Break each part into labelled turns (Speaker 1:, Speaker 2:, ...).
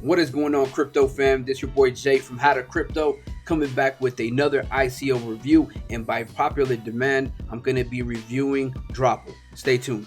Speaker 1: What is going on, crypto fam? This your boy Jay from How to Crypto, coming back with another ICO review, and by popular demand I'm going to be reviewing Dropil. Stay tuned.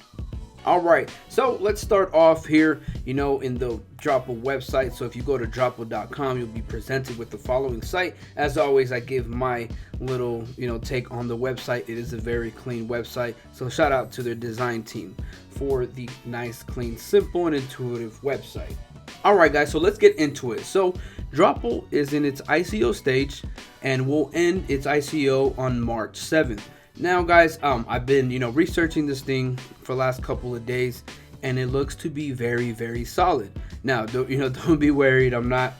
Speaker 1: Alright, so let's start off here, in the Dropil website. So if you go to dropil.com, you'll be presented with the following site. As always, I give my little, take on the website. It is a very clean website. So shout out to their design team for the nice, clean, simple, and intuitive website. Alright guys, so let's get into it. So Dropil is in its ICO stage and will end its ICO on March 7th. Now guys, I've been researching this thing for the last couple of days, and it looks to be very, very solid. Now don't be worried, I'm not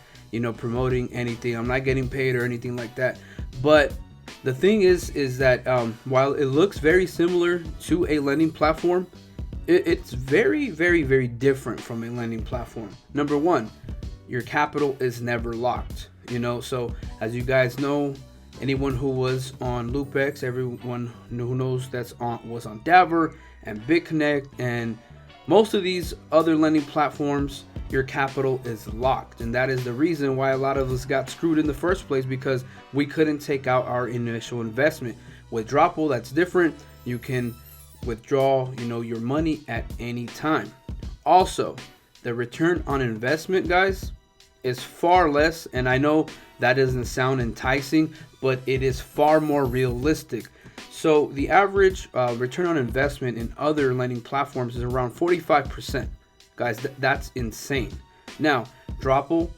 Speaker 1: promoting anything, I'm not getting paid or anything like that. But the thing is that while it looks very similar to a lending platform, it's very, very, very different from a lending platform. Number one, your capital is never locked. So as you guys know, anyone who was on loopx, everyone who knows was on davor and Bitconnect, and most of these other lending platforms, your capital is locked, and that is the reason why a lot of us got screwed in the first place, because we couldn't take out our initial investment. With Dropil, that's different. You can withdraw your money at any time. Also, the return on investment, guys, is far less, and I know that doesn't sound enticing, but it is far more realistic. So the average return on investment in other lending platforms is around 45%. Guys, that's insane. Now Dropil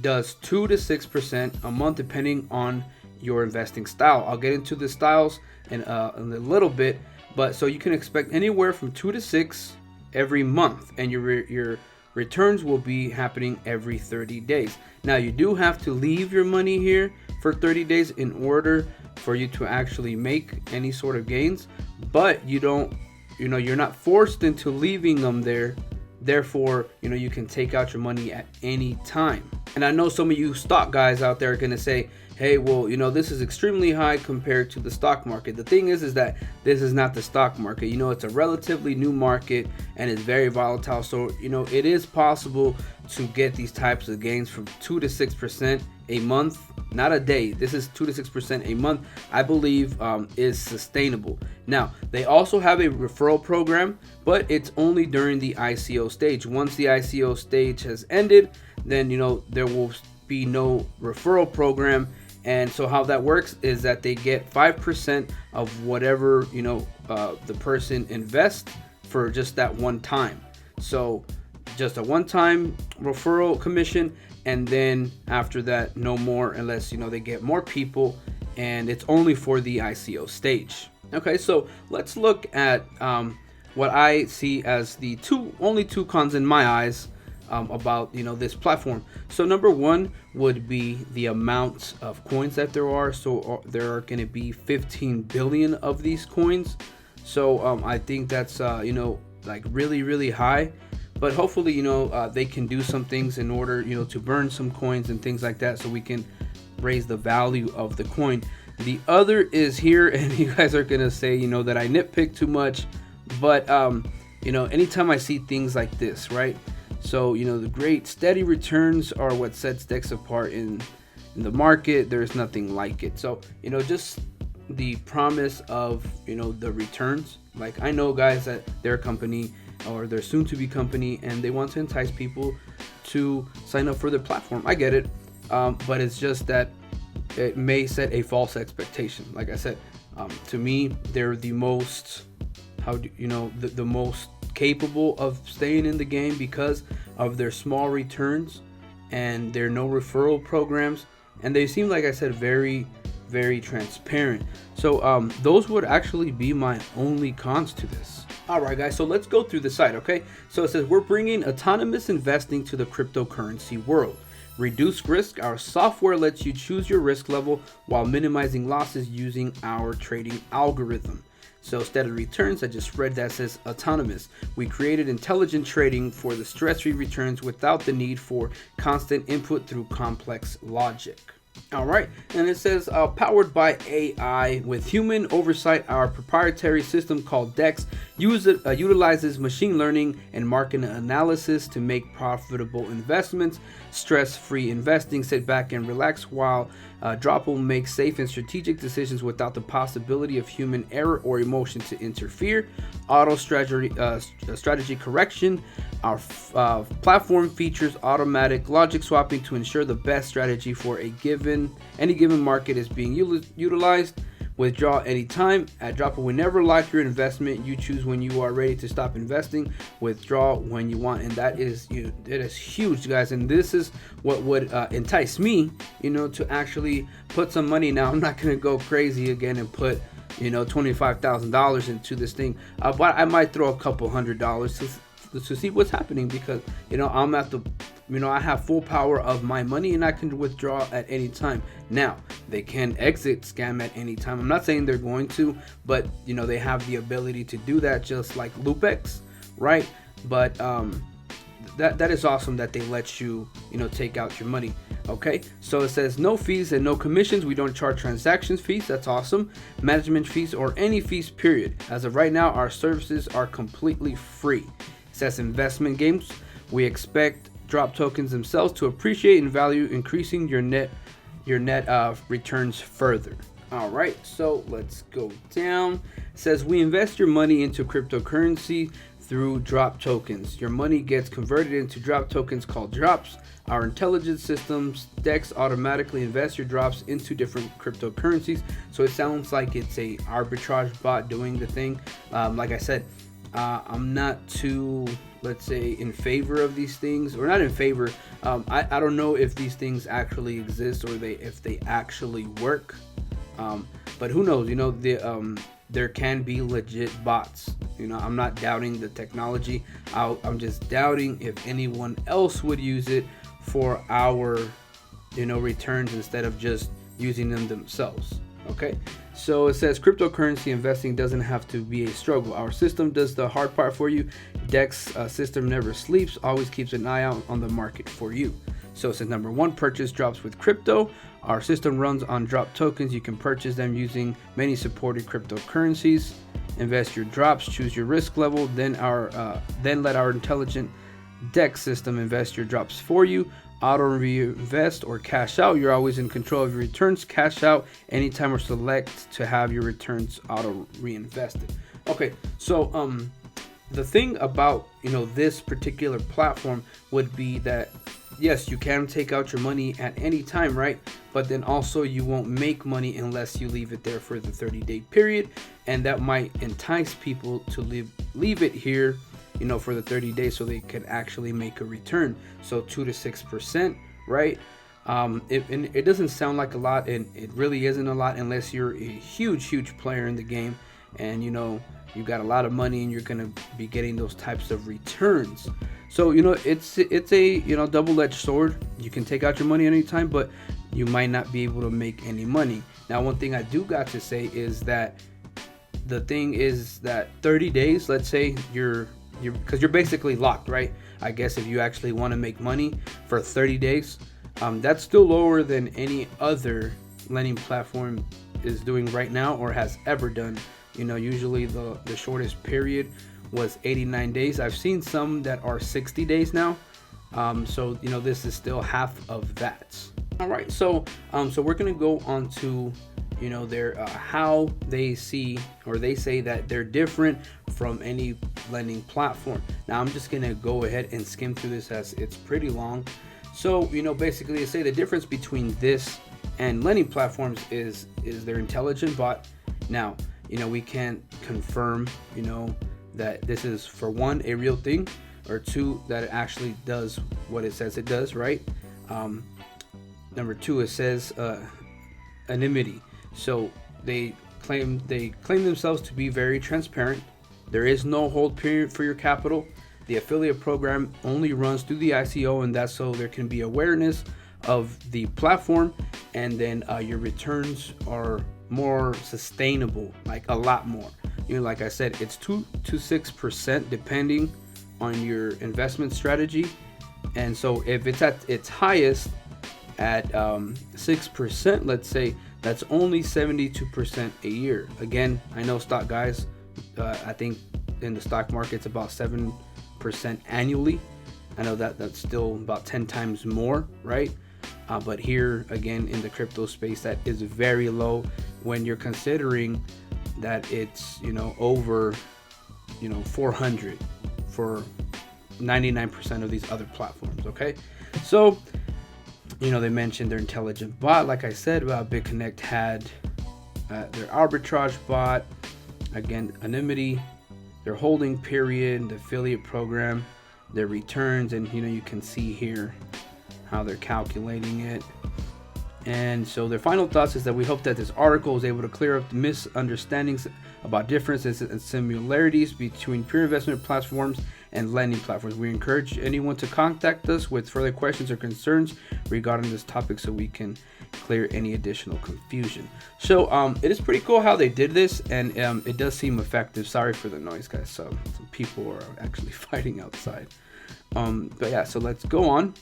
Speaker 1: does 2 to 6% a month depending on your investing style. I'll get into the styles in a little bit, but so you can expect anywhere from 2 to 6 every month, and your returns will be happening every 30 days. Now you do have to leave your money here for 30 days in order for you to actually make any sort of gains, but you're not forced into leaving them there. Therefore, you can take out your money at any time. And I know some of you stock guys out there are going to say, hey, well, this is extremely high compared to the stock market. The thing is that this is not the stock market. It's a relatively new market and it's very volatile. So, it is possible to get these types of gains from 2 to 6% a month, not a day. This is 2 to 6% a month, I believe, is sustainable. Now, they also have a referral program, but it's only during the ICO stage. Once the ICO stage has ended, then, there will be no referral program. And so how that works is that they get 5% of whatever the person invests for just that one time. So just a one-time referral commission, and then after that no more, unless they get more people, and it's only for the ICO stage. Okay, so let's look at what I see as the only two cons in my eyes about this platform. So number one would be the amount of coins that there are. So there are going to be 15 billion of these coins. So I think that's like really, really high, but hopefully they can do some things in order to burn some coins and things like that, so we can raise the value of the coin. The other is here, and you guys are gonna say that I nitpick too much, but anytime I see things like this, right? So the great steady returns are what sets DEX apart in the market. There's nothing like it. So just the promise of the returns. Like, I know guys that they're a company, or they're soon to be company, and they want to entice people to sign up for their platform. I get it, but it's just that it may set a false expectation. Like I said, to me, they're the most the most capable of staying in the game because of their small returns and their no referral programs, and they seem, like I said, very, very transparent. So those would actually be my only cons to this. Alright guys, so let's go through the site. Okay, so it says we're bringing autonomous investing to the cryptocurrency world. Reduce risk. Our software lets you choose your risk level while minimizing losses using our trading algorithm. So steady returns, I just read that says autonomous. We created intelligent trading for the stress-free returns without the need for constant input through complex logic. All right, and it says powered by AI with human oversight. Our proprietary system called DEX utilizes machine learning and market analysis to make profitable investments, stress-free investing. Sit back and relax while Dropil makes safe and strategic decisions without the possibility of human error or emotion to interfere. Auto strategy correction. Our platform features automatic logic swapping to ensure the best strategy for any given market is being utilized. Withdraw anytime. At Dropil, we never lock your investment. You choose when you are ready to stop investing. Withdraw when you want, and that is huge, guys. And this is what would entice me, to actually put some money. Now, I'm not gonna go crazy again and put $25,000 into this thing, but I might throw a couple $100s to see what's happening, because I'm at the I have full power of my money and I can withdraw at any time. Now, they can exit scam at any time. I'm not saying they're going to, but they have the ability to do that, just like loopx, right? But that is awesome that they let you take out your money. Okay, so it says no fees and no commissions. We don't charge transactions fees. That's awesome. Management fees or any fees, period. As of right now, our services are completely free. It says investment games. We expect drop tokens themselves to appreciate in value, increasing your net returns further. All right, so let's go down. It says we invest your money into cryptocurrency through drop tokens. Your money gets converted into drop tokens called drops. Our intelligence systems DEX automatically invest your drops into different cryptocurrencies. So it sounds like it's a arbitrage bot doing the thing. Like I said, I'm not too, let's say, in favor of these things, or not in favor. I don't know if these things actually exist or if they actually work. But who knows? There can be legit bots. I'm not doubting the technology. I'm just doubting if anyone else would use it for our, returns instead of just using them themselves. Okay, so it says cryptocurrency investing doesn't have to be a struggle. Our system does the hard part for you. DEX system never sleeps, always keeps an eye out on the market for you. So it says number one, purchase drops with crypto. Our system runs on drop tokens. You can purchase them using many supported cryptocurrencies. Invest your drops, choose your risk level, then let our intelligent DEX system invest your drops for you. Auto reinvest or cash out. You're always in control of your returns. Cash out anytime or select to have your returns auto reinvested. Okay, so the thing about this particular platform would be that yes, you can take out your money at any time, right? But then also you won't make money unless you leave it there for the 30-day period, and that might entice people to leave it here for the 30 days so they can actually make a return. So 2 to 6%, right? It doesn't sound like a lot, and it really isn't a lot unless you're a huge player in the game and you got a lot of money and you're gonna be getting those types of returns. So it's a double-edged sword. You can take out your money anytime, but you might not be able to make any money. Now, one thing I do got to say is that the thing is that 30 days, let's say because you're basically locked, right? I guess if you actually want to make money for 30 days, that's still lower than any other lending platform is doing right now or has ever done. Usually the shortest period was 89 days. I've seen some that are 60 days now. So this is still half of that. All right, so we're gonna go on to their how they see, or they say that they're different from any lending platform. Now I'm just gonna go ahead and skim through this as it's pretty long. So basically they say the difference between this and lending platforms is their intelligent bot. Now we can't confirm that this is, for one, a real thing, or two, that it actually does what it says it does, right? Number two, it says anonymity. So they claim themselves to be very transparent. There is no hold period for your capital. The affiliate program only runs through the ICO, and that's so there can be awareness of the platform, and then your returns are more sustainable, like a lot more. Like I said, it's 2 to 6% depending on your investment strategy. And so if it's at its highest, at 6%, let's say, that's only 72% a year. Again, I know stock guys, I think in the stock market it's about 7% annually. I know that that's still about 10 times more, right? But here again in the crypto space, that is very low when you're considering that it's, you know, over, you know, 400 for 99% of these other platforms. Okay, so you know, they mentioned their intelligent bot. Like I said, Bitconnect had their arbitrage bot, again, anonymity, their holding period, the affiliate program, their returns, and you know, you can see here how they're calculating it. And so their final thoughts is that we hope that this article was able to clear up the misunderstandings about differences and similarities between pure investment platforms and lending platforms. We encourage anyone to contact us with further questions or concerns regarding this topic so we can clear any additional confusion. So it is pretty cool how they did this, and it does seem effective. Sorry for the noise, guys. Some people are actually fighting outside. But yeah, so let's go on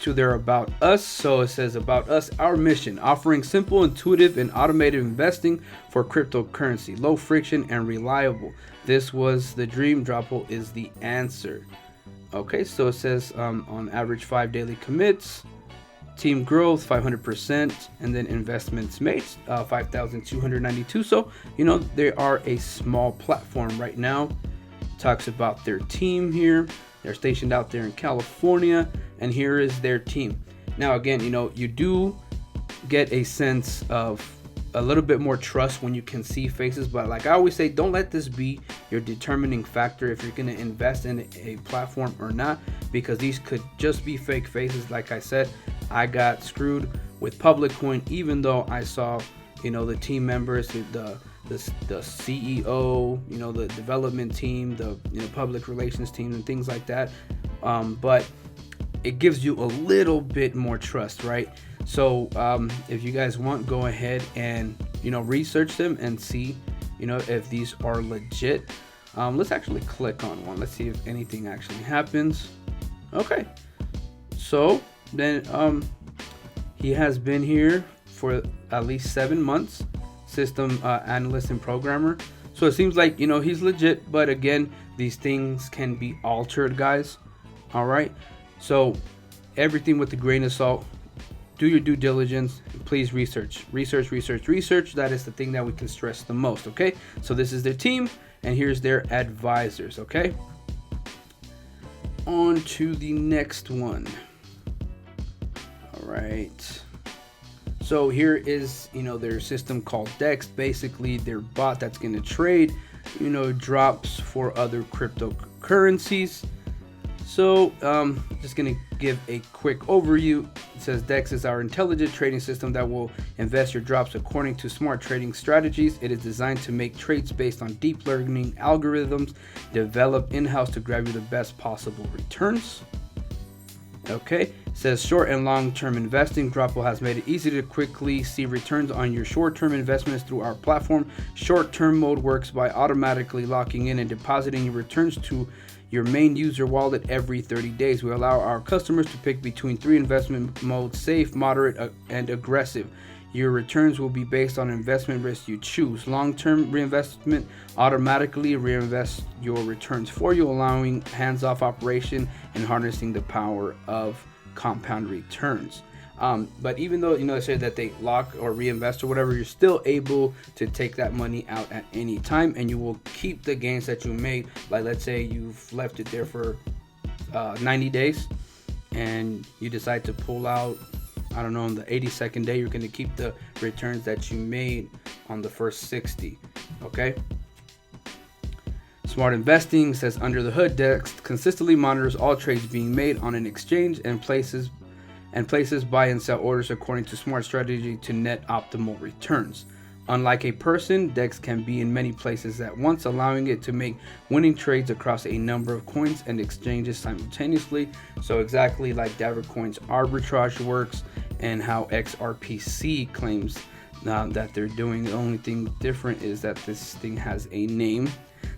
Speaker 1: to their About Us. So it says, About Us, our mission: offering simple, intuitive, and automated investing for cryptocurrency, low friction and reliable. This was the dream. Dropil is the answer. Okay, so it says on average 5 daily commits, team growth 500%, and then investments made 5,292. So you know, they are a small platform right now. Talks about their team here. They're stationed out there in California, and here is their team. Now again, you know, you do get a sense of a little bit more trust when you can see faces, but like I always say, don't let this be your determining factor if you're going to invest in a platform or not, because these could just be fake faces. Like I said, I got screwed with Public Coin, even though I saw, you know, the team members, the CEO, you know, the development team, the, you know, public relations team, and things like that. But it gives you a little bit more trust, right? So if you guys want, go ahead and, you know, research them and see, you know, if these are legit. Let's actually click on one. Let's see if anything actually happens. Okay, so then he has been here for at least 7 months. System analyst and programmer. So it seems like, you know, he's legit, but again, these things can be altered, guys. All right, so everything with a grain of salt. Do your due diligence. Please research. That is the thing that we can stress the most. Okay, so this is their team, and here's their advisors. Okay, on to the next one. All right, so here is, you know, their system called DEX, basically their bot that's going to trade, you know, drops for other cryptocurrencies. So just going to give a quick overview. It says DEX is our intelligent trading system that will invest your drops according to smart trading strategies. It is designed to make trades based on deep learning algorithms developed in-house to grab you the best possible returns. Okay, it says short and long-term investing. Dropil has made it easy to quickly see returns on your short-term investments through our platform. Short-term mode works by automatically locking in and depositing your returns to your main user wallet every 30 days. We allow our customers to pick between 3 investment modes: safe, moderate, and aggressive. Your returns will be based on investment risk you choose. Long-term reinvestment automatically reinvests your returns for you, allowing hands-off operation and harnessing the power of compound returns. But even though, you know, they say that they lock or reinvest or whatever, you're still able to take that money out at any time, and you will keep the gains that you made. Like, let's say you've left it there for 90 days and you decide to pull out, I don't know, on the 82nd day, you're going to keep the returns that you made on the first 60. Okay. Smart investing says under the hood, DEX consistently monitors all trades being made on an exchange and places buy and sell orders according to smart strategy to net optimal returns. Unlike a person, DEX can be in many places at once, allowing it to make winning trades across a number of coins and exchanges simultaneously. So exactly like davor coin's arbitrage works and how XRPC claims that they're doing. The only thing different is that this thing has a name.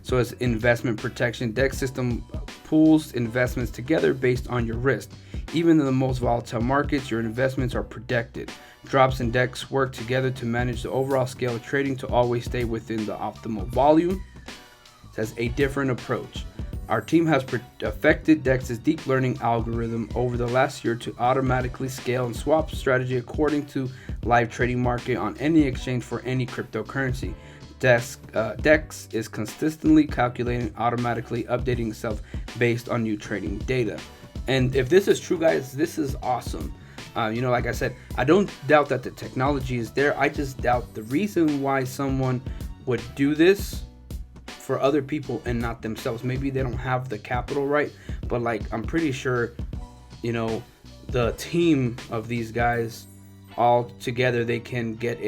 Speaker 1: So it's investment protection. DEX system pools investments together based on your risk. Even in the most volatile markets, your investments are protected. Drops and DEX work together to manage the overall scale of trading to always stay within the optimal volume. It says a different approach. Our team has perfected DEX's deep learning algorithm over the last year to automatically scale and swap strategy according to live trading market on any exchange for any cryptocurrency. DEX is consistently calculating, automatically updating itself based on new trading data. And if this is true, guys, this is awesome. Like I said, I don't doubt that the technology is there. I just doubt the reason why someone would do this for other people and not themselves. Maybe they don't have the capital, right? But like, I'm pretty sure, the team of these guys all together, they can get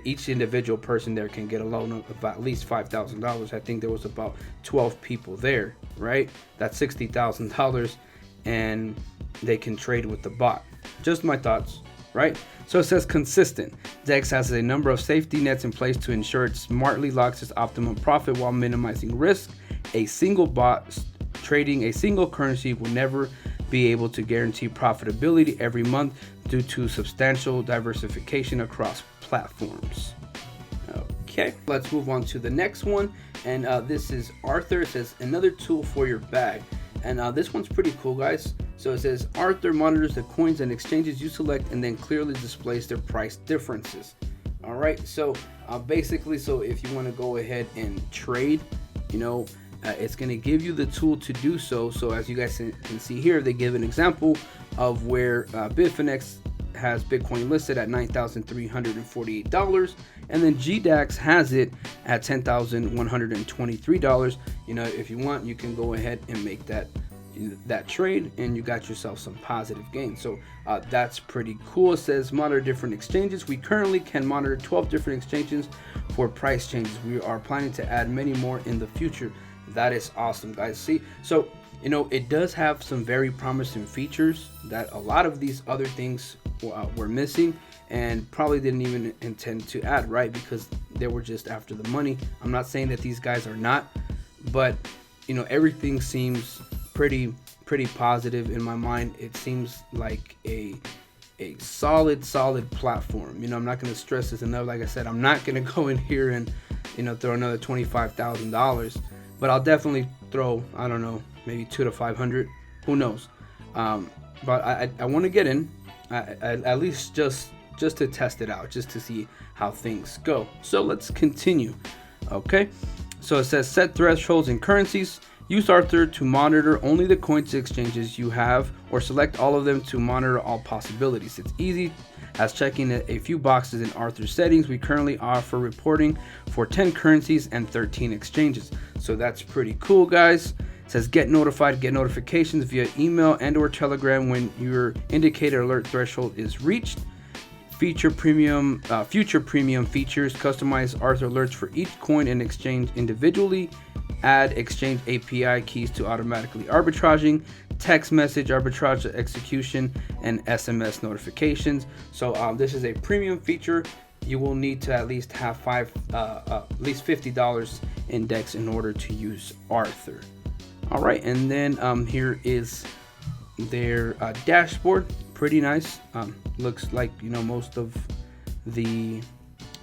Speaker 1: each individual person there can get a loan of at least $5,000. I think there was about 12 people there, right? That's $60,000, and they can trade with the bot. Just my thoughts, right? So it says consistent. DEX has a number of safety nets in place to ensure it smartly locks its optimum profit while minimizing risk. A single bot trading a single currency will never be able to guarantee profitability every month due to substantial diversification across platforms. Okay, let's move on to the next one. And this is Arthur. It says another tool for your bag. And this one's pretty cool, guys. So it says Arthur monitors the coins and exchanges you select and then clearly displays their price differences. All right, so basically, so if you want to go ahead and trade, it's going to give you the tool to do so. So as you guys can see here, they give an example of where Bitconnect has Bitcoin listed at $9,348, and then GDAX has it at $10,123. If you want, you can go ahead and make that trade, and you got yourself some positive gain. So that's pretty cool. It says monitor different exchanges. We currently can monitor 12 different exchanges for price changes. We are planning to add many more in the future. That is awesome, guys. See, so it does have some very promising features that a lot of these other things were missing and probably didn't even intend to add, right? Because they were just after the money. I'm not saying that these guys are not, but everything seems pretty positive in my mind. It seems like a solid platform. I'm not going to stress this enough. Like I said, I'm not going to go in here and throw another $25,000, but I'll definitely throw, I don't know, maybe $200 to $500, who knows. But I want to get in at least just to test it out, just to see how things go. So let's continue. Okay, so it says set thresholds and currencies. Use Arthur to monitor only the coins exchanges you have, or select all of them to monitor all possibilities. It's easy as checking a few boxes in Arthur's settings. We currently offer reporting for 10 currencies and 13 exchanges. So that's pretty cool, guys. It says get notifications via email and or Telegram when your indicator alert threshold is reached. Future premium features. Customize Arthur alerts for each coin and exchange individually. Add exchange API keys to automatically arbitraging, text message arbitrage execution, and SMS notifications. So this is a premium feature. You will need to at least have at least $50 in DEX in order to use Arthur. All right, and then here is their dashboard. Pretty nice. Looks like most of the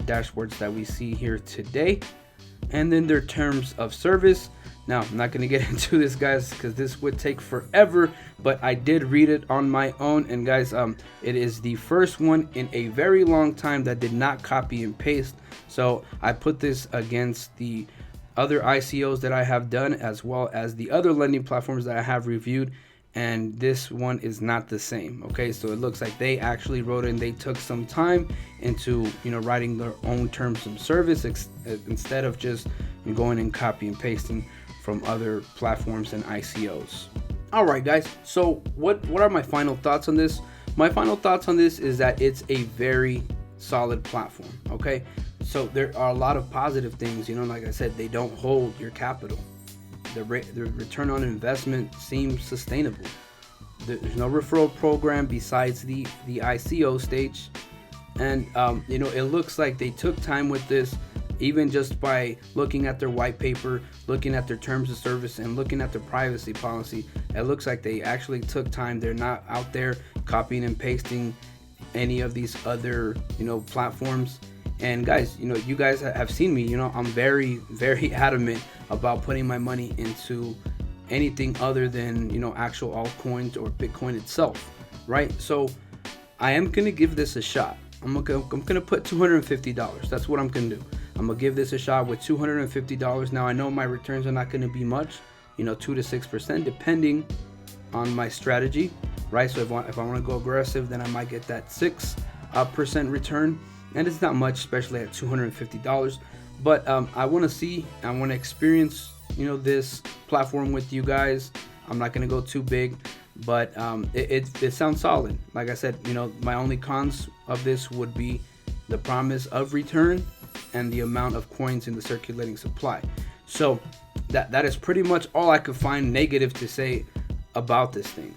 Speaker 1: dashboards that we see here today. And then their terms of service. Now, I'm not going to get into this, guys, because this would take forever, but I did read it on my own. And guys, it is the first one in a very long time that did not copy and paste. So I put this against the other ICOs that I have done, as well as the other lending platforms that I have reviewed, and this one is not the same. Okay, so it looks like they actually wrote it and they took some time into writing their own terms of service instead of just going and copy and pasting from other platforms and ICOs. All right, guys, so what are my final thoughts on this? My final thoughts on this is that it's a very solid platform. Okay, so there are a lot of positive things. Like I said, they don't hold your capital. The return on investment seems sustainable. There's no referral program besides the ICO stage, and it looks like they took time with this, even just by looking at their white paper, looking at their terms of service, and looking at their privacy policy. It looks like they actually took time. They're not out there copying and pasting any of these other, platforms. And guys, you guys have seen me, I'm very, very adamant about putting my money into anything other than, actual altcoins or Bitcoin itself, right? So I am going to give this a shot. I'm going to put $250. That's what I'm going to do. I'm going to give this a shot with $250. Now I know my returns are not going to be much, 2 to 6% depending on my strategy, right? So if I want to go aggressive, then I might get that 6% return, and it's not much, especially at $250. But I want to see, I want to experience, this platform with you guys. I'm not going to go too big, but it sounds solid. Like I said, my only cons of this would be the promise of return and the amount of coins in the circulating supply. So that is pretty much all I could find negative to say about this thing.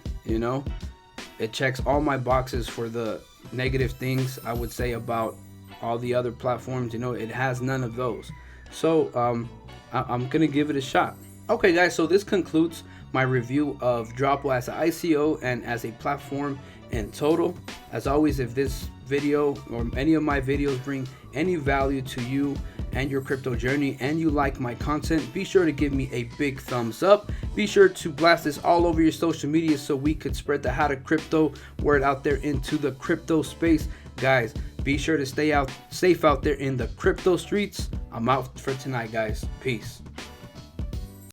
Speaker 1: It checks all my boxes for the negative things I would say about all the other platforms. It has none of those. So I'm gonna give it a shot. Okay guys, so this concludes my review of Dropil as an ICO and as a platform in total. As always, if this video or any of my videos bring any value to you and your crypto journey and you like my content, be sure to give me a big thumbs up. Be sure to blast this all over your social media so we could spread the How to Crypto word out there into the crypto space. Guys, be sure to stay safe out there in the crypto streets. I'm out for tonight, guys. Peace.